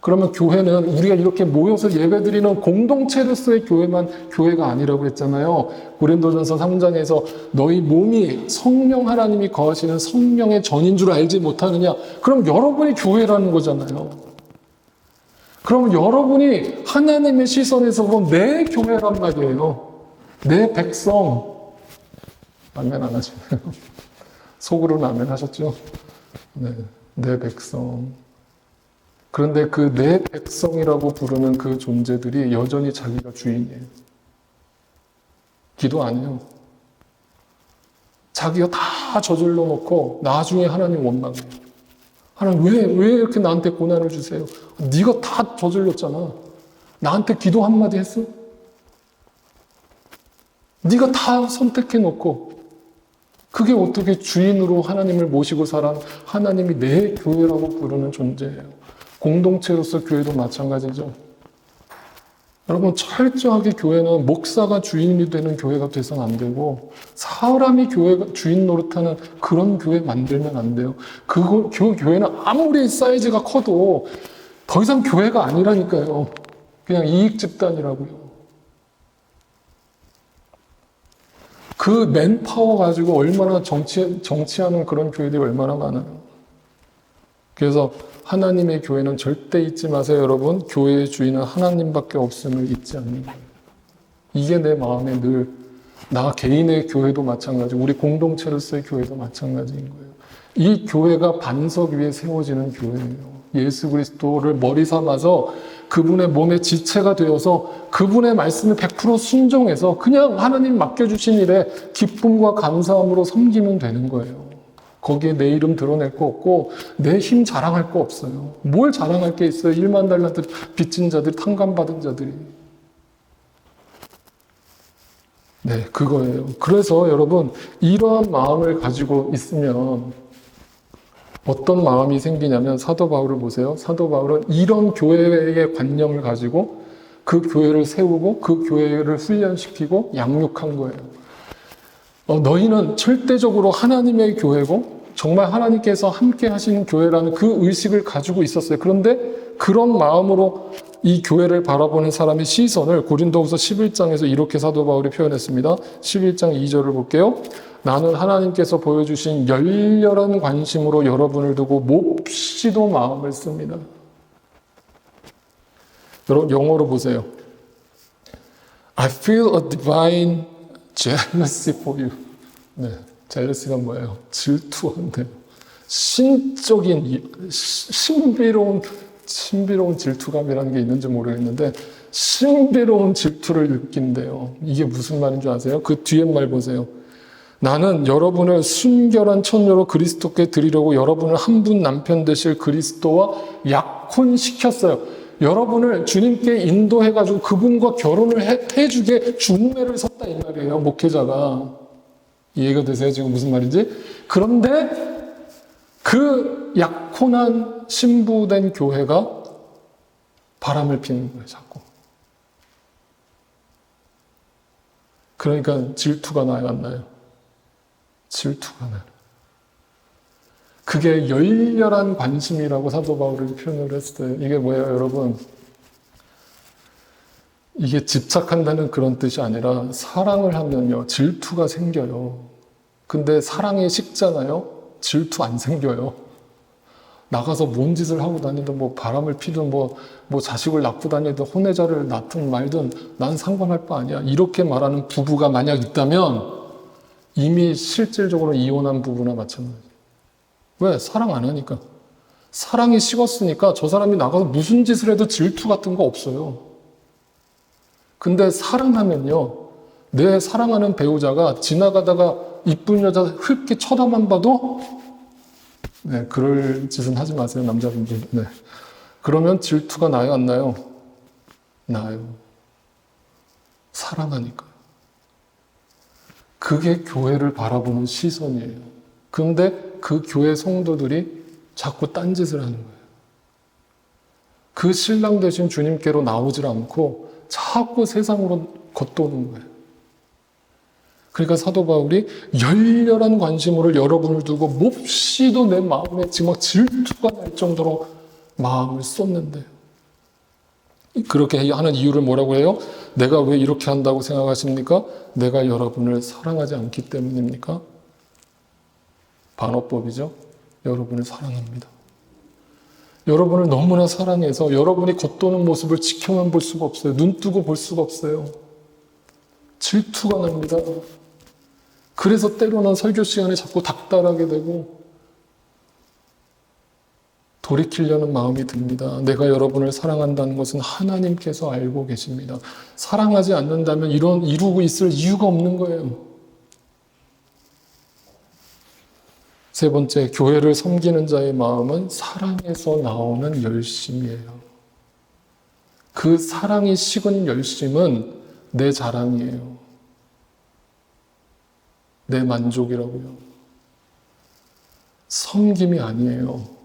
그러면 교회는 우리가 이렇게 모여서 예배드리는 공동체로서의 교회가 아니라고 했잖아요. 고린도전서 3장에서 너희 몸이 성령 하나님이 거하시는 성령의 전인 줄 알지 못하느냐. 그럼 여러분이 교회라는 거잖아요. 그럼 여러분이 하나님의 시선에서 보면 내 교회란 말이에요. 내 백성. 아멘 안 하시나요? 속으로는 아멘 하셨죠? 네, 내 백성. 그런데 그 내 백성이라고 부르는 그 존재들이 여전히 자기가 주인이에요. 기도 안 해요. 자기가 다 저질러 놓고 나중에 하나님 원망해요. 하나님 왜 이렇게 나한테 고난을 주세요? 네가 다 저질렀잖아. 나한테 기도 한마디 했어? 네가 다 선택해 놓고 그게 어떻게 주인으로 하나님을 모시고 살아 하나님이 내 교회라고 부르는 존재예요. 공동체로서 교회도 마찬가지죠. 여러분 철저하게 교회는 목사가 주인이 되는 교회가 돼서는 안 되고 사람이 교회가 주인 노릇하는 그런 교회 만들면 안 돼요. 그 교회는 아무리 사이즈가 커도 더 이상 교회가 아니라니까요. 그냥 이익 집단이라고요. 그 맨파워 가지고 얼마나 정치하는 그런 교회들이 얼마나 많아요. 그래서 하나님의 교회는 절대 잊지 마세요, 여러분. 교회의 주인은 하나님밖에 없음을 잊지 않는 거예요. 이게 내 마음에 늘, 나 개인의 교회도 마찬가지고 우리 공동체로서의 교회도 마찬가지인 거예요. 이 교회가 반석 위에 세워지는 교회예요. 예수 그리스도를 머리 삼아서 그분의 몸의 지체가 되어서 그분의 말씀을 100% 순종해서 그냥 하나님 맡겨주신 일에 기쁨과 감사함으로 섬기면 되는 거예요. 거기에 내 이름 드러낼 거 없고 내 힘 자랑할 거 없어요. 뭘 자랑할 게 있어요? 1만 달란트 빚진 자들, 탕감받은 자들이. 네, 그거예요. 그래서 여러분 이러한 마음을 가지고 있으면 어떤 마음이 생기냐면 사도 바울을 보세요. 사도 바울은 이런 교회의 관념을 가지고 그 교회를 세우고 그 교회를 훈련시키고 양육한 거예요. 너희는 절대적으로 하나님의 교회고 정말 하나님께서 함께 하시는 교회라는 그 의식을 가지고 있었어요. 그런데 그런 마음으로 이 교회를 바라보는 사람의 시선을 고린도후서 11장에서 이렇게 사도 바울이 표현했습니다. 11장 2절을 볼게요. 나는 하나님께서 보여주신 열렬한 관심으로 여러분을 두고 몹시도 마음을 씁니다. 여러분 영어로 보세요. I feel a divine jealousy for you. 네, jealousy가 뭐예요? 질투한대요. 신적인 신비로운 질투감이라는 게 있는지 모르겠는데 신비로운 질투를 느낀대요. 이게 무슨 말인 줄 아세요? 그 뒤에 말 보세요. 나는 여러분을 순결한 처녀로 그리스도께 드리려고 여러분을 한 분 남편 되실 그리스도와 약혼시켰어요. 여러분을 주님께 인도해가지고 그분과 결혼을 해주게 중매를 섰다 이 말이에요. 목회자가. 이해가 되세요? 지금 무슨 말인지? 그런데 그 약혼한 신부된 교회가 바람을 피는 거예요. 자꾸. 그러니까 질투가 나요? 안 나요? 질투가 나요. 그게 열렬한 관심이라고 사도 바울이 표현을 했어요. 이게 뭐예요, 여러분? 이게 집착한다는 그런 뜻이 아니라 사랑을 하면요, 질투가 생겨요. 근데 사랑이 식잖아요? 질투 안 생겨요. 나가서 뭔 짓을 하고 다니든 뭐 바람을 피든 뭐 자식을 낳고 다니든 혼외자를 낳든 말든 난 상관할 바 아니야. 이렇게 말하는 부부가 만약 있다면 이미 실질적으로 이혼한 부부나 마찬가지예요. 왜? 사랑 안 하니까. 사랑이 식었으니까 저 사람이 나가서 무슨 짓을 해도 질투 같은 거 없어요. 근데 사랑하면요, 내 사랑하는 배우자가 지나가다가 이쁜 여자 흙게 쳐다만 봐도 네, 그럴 짓은 하지 마세요, 남자분들. 네. 그러면 질투가 나요, 안 나요? 나요. 사랑하니까. 그게 교회를 바라보는 시선이에요. 그런데 그 교회 성도들이 자꾸 딴짓을 하는 거예요. 그 신랑 되신 주님께로 나오질 않고 자꾸 세상으로 겉도는 거예요. 그러니까 사도 바울이 열렬한 관심으로 여러분을 두고 몹시도 내 마음에 지금 막 질투가 날 정도로 마음을 쏟는데요. 그렇게 하는 이유를 뭐라고 해요? 내가 왜 이렇게 한다고 생각하십니까? 내가 여러분을 사랑하지 않기 때문입니까? 반어법이죠. 여러분을 사랑합니다. 여러분을 너무나 사랑해서 여러분이 겉도는 모습을 지켜만 볼 수가 없어요. 눈 뜨고 볼 수가 없어요. 질투가 납니다. 그래서 때로는 설교 시간에 자꾸 닥달하게 되고 돌이키려는 마음이 듭니다. 내가 여러분을 사랑한다는 것은 하나님께서 알고 계십니다. 사랑하지 않는다면 이루고 있을 이유가 없는 거예요. 세 번째, 교회를 섬기는 자의 마음은 사랑에서 나오는 열심이에요. 그 사랑이 식은 열심은 내 자랑이에요. 내 만족이라고요. 섬김이 아니에요.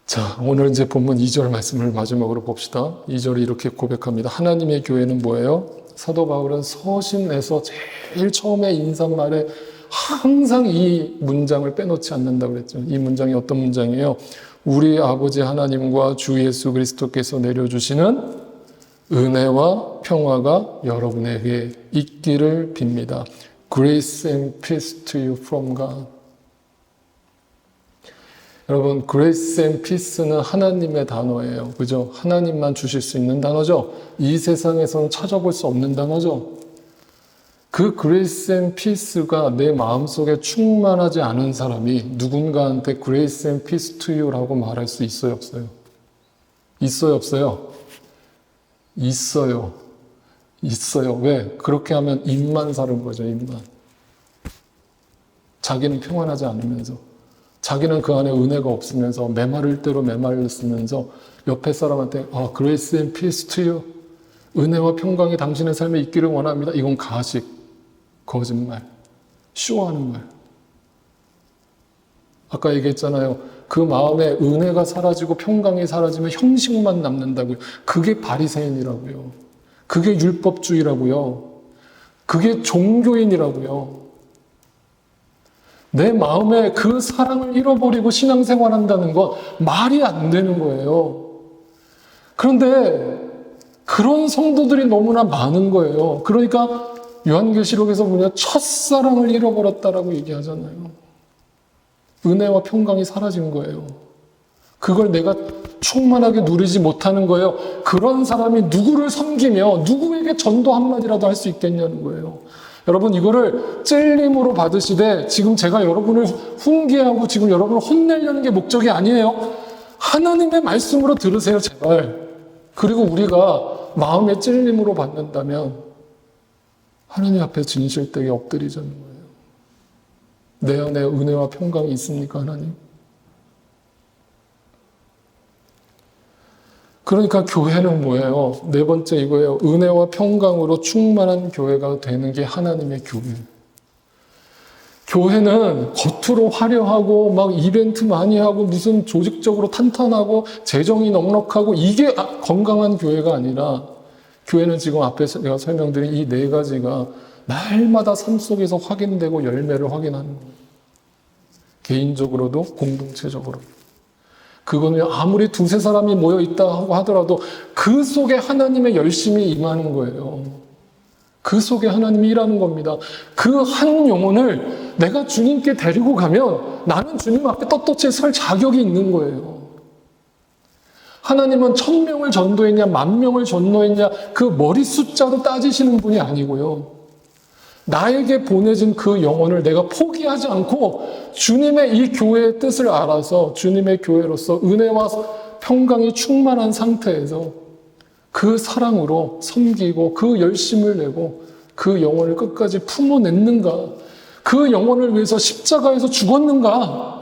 자, 오늘 이제 본문 2절 말씀을 마지막으로 봅시다. 2절이 이렇게 고백합니다. 하나님의 교회는 뭐예요? 사도 바울은 서신에서 제일 처음에 인사말에 항상 이 문장을 빼놓지 않는다고 그랬죠. 이 문장이 어떤 문장이에요? 우리 아버지 하나님과 주 예수 그리스도께서 내려주시는 은혜와 평화가 여러분에게 있기를 빕니다. Grace and peace to you from God. 여러분, grace and peace는 하나님의 단어예요. 그죠? 하나님만 주실 수 있는 단어죠. 이 세상에서는 찾아볼 수 없는 단어죠. 그 grace and peace가 내 마음속에 충만하지 않은 사람이 누군가한테 grace and peace to you라고 말할 수 있어요, 없어요? 있어요, 없어요? 있어요. 있어요. 왜? 그렇게 하면 입만 사는 거죠, 입만. 자기는 평안하지 않으면서. 자기는 그 안에 은혜가 없으면서 메마를 대로 메말렸으면서 옆에 사람한테 grace and peace to you. 은혜와 평강이 당신의 삶에 있기를 원합니다. 이건 가식, 거짓말, 쇼하는 말. 아까 얘기했잖아요. 그 마음에 은혜가 사라지고 평강이 사라지면 형식만 남는다고요. 그게 바리새인이라고요. 그게 율법주의라고요. 그게 종교인이라고요. 내 마음에 그 사랑을 잃어버리고 신앙생활한다는 건 말이 안 되는 거예요. 그런데 그런 성도들이 너무나 많은 거예요. 그러니까 요한계시록에서 보면 첫사랑을 잃어버렸다라고 얘기하잖아요. 은혜와 평강이 사라진 거예요. 그걸 내가 충만하게 누리지 못하는 거예요. 그런 사람이 누구를 섬기며 누구에게 전도 한마디라도 할 수 있겠냐는 거예요. 여러분, 이거를 찔림으로 받으시되 지금 제가 여러분을 훈계하고 지금 여러분을 혼내려는 게 목적이 아니에요. 하나님의 말씀으로 들으세요, 제발. 그리고 우리가 마음의 찔림으로 받는다면 하나님 앞에 진실되게 엎드리자는 거예요. 내 안에 은혜와 평강이 있습니까, 하나님? 그러니까 교회는 뭐예요? 네 번째 이거예요. 은혜와 평강으로 충만한 교회가 되는 게 하나님의 교회. 교회는 겉으로 화려하고 막 이벤트 많이 하고 무슨 조직적으로 탄탄하고 재정이 넉넉하고 이게 건강한 교회가 아니라 교회는 지금 앞에 제가 설명드린 이 네 가지가 날마다 삶 속에서 확인되고 열매를 확인하는 거예요. 개인적으로도 공동체적으로. 그거는 아무리 두세 사람이 모여 있다고 하더라도 그 속에 하나님의 열심이 임하는 거예요. 그 속에 하나님이 일하는 겁니다. 그 한 영혼을 내가 주님께 데리고 가면 나는 주님 앞에 떳떳이 설 자격이 있는 거예요. 하나님은 1000명을 전도했냐 10,000명을 전도했냐 그 머리 숫자로 따지시는 분이 아니고요. 나에게 보내진 그 영혼을 내가 포기하지 않고 주님의 이 교회의 뜻을 알아서 주님의 교회로서 은혜와 평강이 충만한 상태에서 그 사랑으로 섬기고 그 열심을 내고 그 영혼을 끝까지 품어냈는가? 그 영혼을 위해서 십자가에서 죽었는가?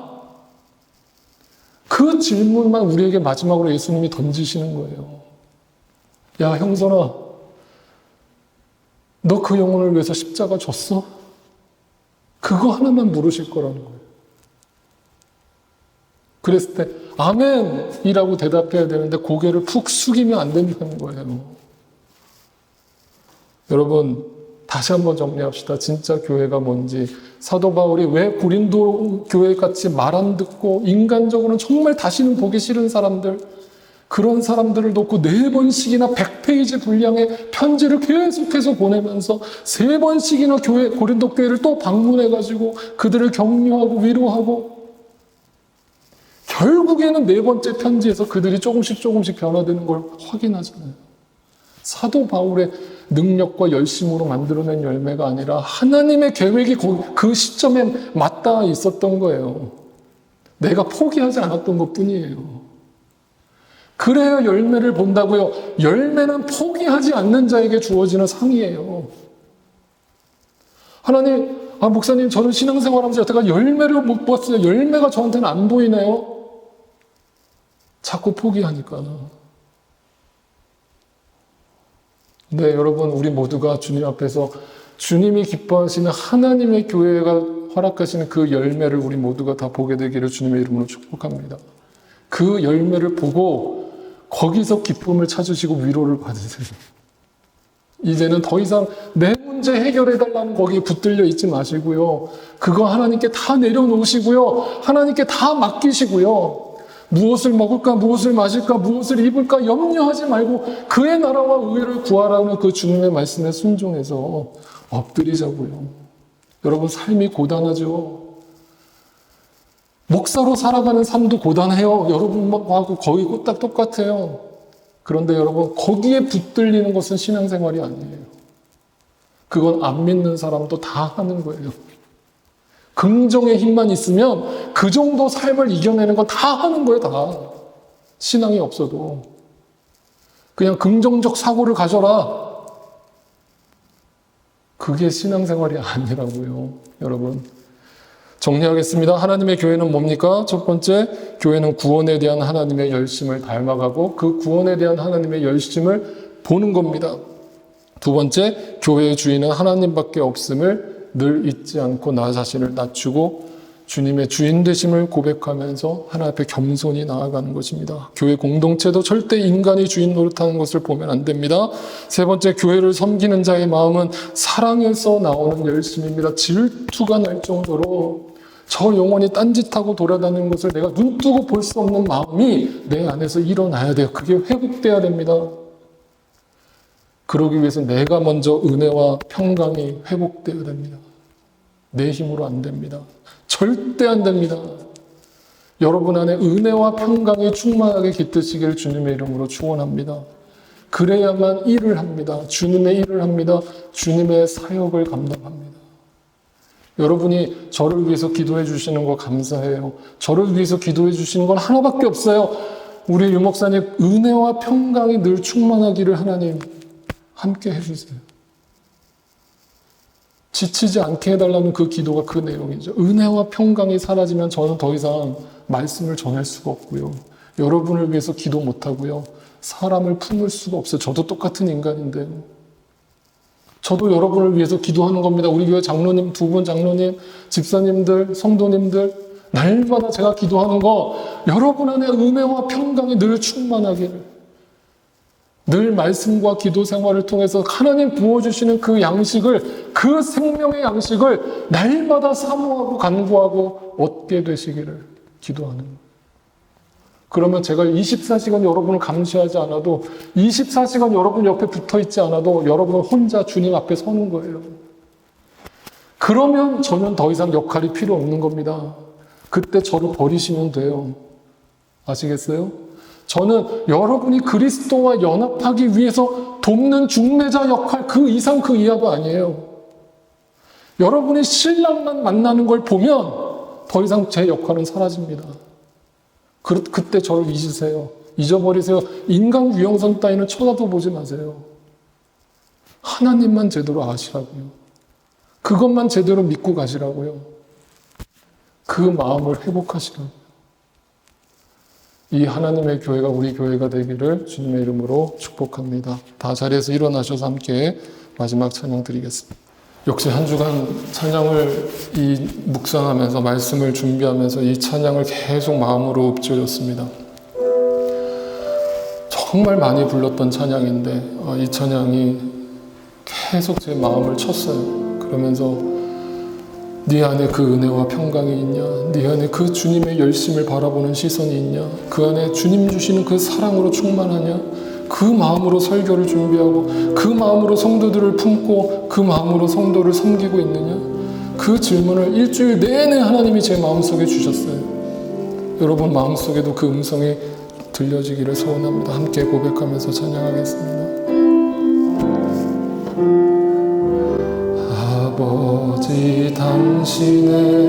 그 질문만 우리에게 마지막으로 예수님이 던지시는 거예요. 야, 형선아. 너 그 영혼을 위해서 십자가 줬어? 그거 하나만 물으실 거라는 거예요. 그랬을 때 아멘이라고 대답해야 되는데 고개를 푹 숙이면 안 된다는 거예요. 여러분, 다시 한번 정리합시다. 진짜 교회가 뭔지. 사도 바울이 왜 고린도 교회 같이 말 안 듣고 인간적으로는 정말 다시는 보기 싫은 사람들, 그런 사람들을 놓고 4번씩이나 100페이지 분량의 편지를 계속해서 보내면서 3번씩이나 고린도 교회를 또 방문해가지고 그들을 격려하고 위로하고, 결국에는 4번째 편지에서 그들이 조금씩 변화되는 걸 확인하잖아요. 사도 바울의 능력과 열심으로 만들어낸 열매가 아니라 하나님의 계획이 그 시점에 맞닿아 있었던 거예요. 내가 포기하지 않았던 것뿐이에요. 그래야 열매를 본다고요. 열매는 포기하지 않는 자에게 주어지는 상이에요. 하나님, 목사님, 저는 신앙생활하면서 여태까지 열매를 못 봤어요. 열매가 저한테는 안 보이네요. 자꾸 포기하니까. 네, 여러분, 우리 모두가 주님 앞에서 주님이 기뻐하시는 하나님의 교회가 허락하시는 그 열매를 우리 모두가 다 보게 되기를 주님의 이름으로 축복합니다. 그 열매를 보고 거기서 기쁨을 찾으시고 위로를 받으세요. 이제는 더 이상 내 문제 해결해달라는 거기에 붙들려 있지 마시고요. 그거 하나님께 다 내려놓으시고요. 하나님께 다 맡기시고요. 무엇을 먹을까, 무엇을 마실까, 무엇을 입을까 염려하지 말고 그의 나라와 의를 구하라는 그 주님의 말씀에 순종해서 엎드리자고요. 여러분, 삶이 고단하죠. 목사로 살아가는 삶도 고단해요. 여러분하고 거의 딱 똑같아요. 그런데 여러분, 거기에 붙들리는 것은 신앙생활이 아니에요. 그건 안 믿는 사람도 다 하는 거예요. 긍정의 힘만 있으면 그 정도 삶을 이겨내는 건 다 하는 거예요, 다. 신앙이 없어도. 그냥 긍정적 사고를 가져라. 그게 신앙생활이 아니라고요, 여러분. 정리하겠습니다. 하나님의 교회는 뭡니까? 첫 번째, 교회는 구원에 대한 하나님의 열심을 닮아가고 그 구원에 대한 하나님의 열심을 보는 겁니다. 두 번째, 교회의 주인은 하나님밖에 없음을 늘 잊지 않고 나 자신을 낮추고 주님의 주인 되심을 고백하면서 하나님 앞에 겸손히 나아가는 것입니다. 교회 공동체도 절대 인간이 주인 노릇하는 것을 보면 안 됩니다. 세 번째, 교회를 섬기는 자의 마음은 사랑에서 나오는 열심입니다. 질투가 날 정도로 저 영혼이 딴짓하고 돌아다니는 것을 내가 눈뜨고 볼 수 없는 마음이 내 안에서 일어나야 돼요. 그게 회복돼야 됩니다. 그러기 위해서 내가 먼저 은혜와 평강이 회복되어야 됩니다. 내 힘으로 안 됩니다. 절대 안 됩니다. 여러분 안에 은혜와 평강이 충만하게 깃드시기를 주님의 이름으로 축원합니다. 그래야만 일을 합니다. 주님의 일을 합니다. 주님의 사역을 감당합니다. 여러분이 저를 위해서 기도해 주시는 거 감사해요. 저를 위해서 기도해 주시는 건 하나밖에 없어요. 우리 유목사님, 은혜와 평강이 늘 충만하기를 하나님 함께 해주세요. 지치지 않게 해달라는 그 기도가 그 내용이죠. 은혜와 평강이 사라지면 저는 더 이상 말씀을 전할 수가 없고요. 여러분을 위해서 기도 못하고요. 사람을 품을 수가 없어요. 저도 똑같은 인간인데요. 저도 여러분을 위해서 기도하는 겁니다. 우리 교회 장로님, 2분 장로님, 집사님들, 성도님들, 날마다 제가 기도하는 거, 여러분 안에 은혜와 평강이 늘 충만하기를, 늘 말씀과 기도 생활을 통해서 하나님 부어주시는 그 양식을, 그 생명의 양식을 날마다 사모하고 간구하고 얻게 되시기를 기도하는 거예요. 그러면 제가 24시간 여러분을 감시하지 않아도, 24시간 여러분 옆에 붙어 있지 않아도 여러분은 혼자 주님 앞에 서는 거예요. 그러면 저는 더 이상 역할이 필요 없는 겁니다. 그때 저를 버리시면 돼요. 아시겠어요? 저는 여러분이 그리스도와 연합하기 위해서 돕는 중매자 역할, 그 이상 그 이하도 아니에요. 여러분이 신랑만 만나는 걸 보면 더 이상 제 역할은 사라집니다. 그때 저를 잊으세요. 잊어버리세요. 인간 유형선 따위는 쳐다도 보지 마세요. 하나님만 제대로 아시라고요. 그것만 제대로 믿고 가시라고요. 그 마음을 회복하시라고요. 이 하나님의 교회가 우리 교회가 되기를 주님의 이름으로 축복합니다. 다 자리에서 일어나셔서 함께 마지막 찬양 드리겠습니다. 역시 한 주간 찬양을 묵상하면서 말씀을 준비하면서 이 찬양을 계속 마음으로 읊조렸습니다. 정말 많이 불렀던 찬양인데 이 찬양이 계속 제 마음을 쳤어요. 그러면서 네 안에 그 은혜와 평강이 있냐? 네 안에 그 주님의 열심을 바라보는 시선이 있냐? 그 안에 주님 주시는 그 사랑으로 충만하냐? 그 마음으로 설교를 준비하고 그 마음으로 성도들을 품고 그 마음으로 성도를 섬기고 있느냐? 그 질문을 일주일 내내 하나님이 제 마음속에 주셨어요. 여러분 마음속에도 그 음성이 들려지기를 소원합니다. 함께 고백하면서 찬양하겠습니다. 아버지 당신의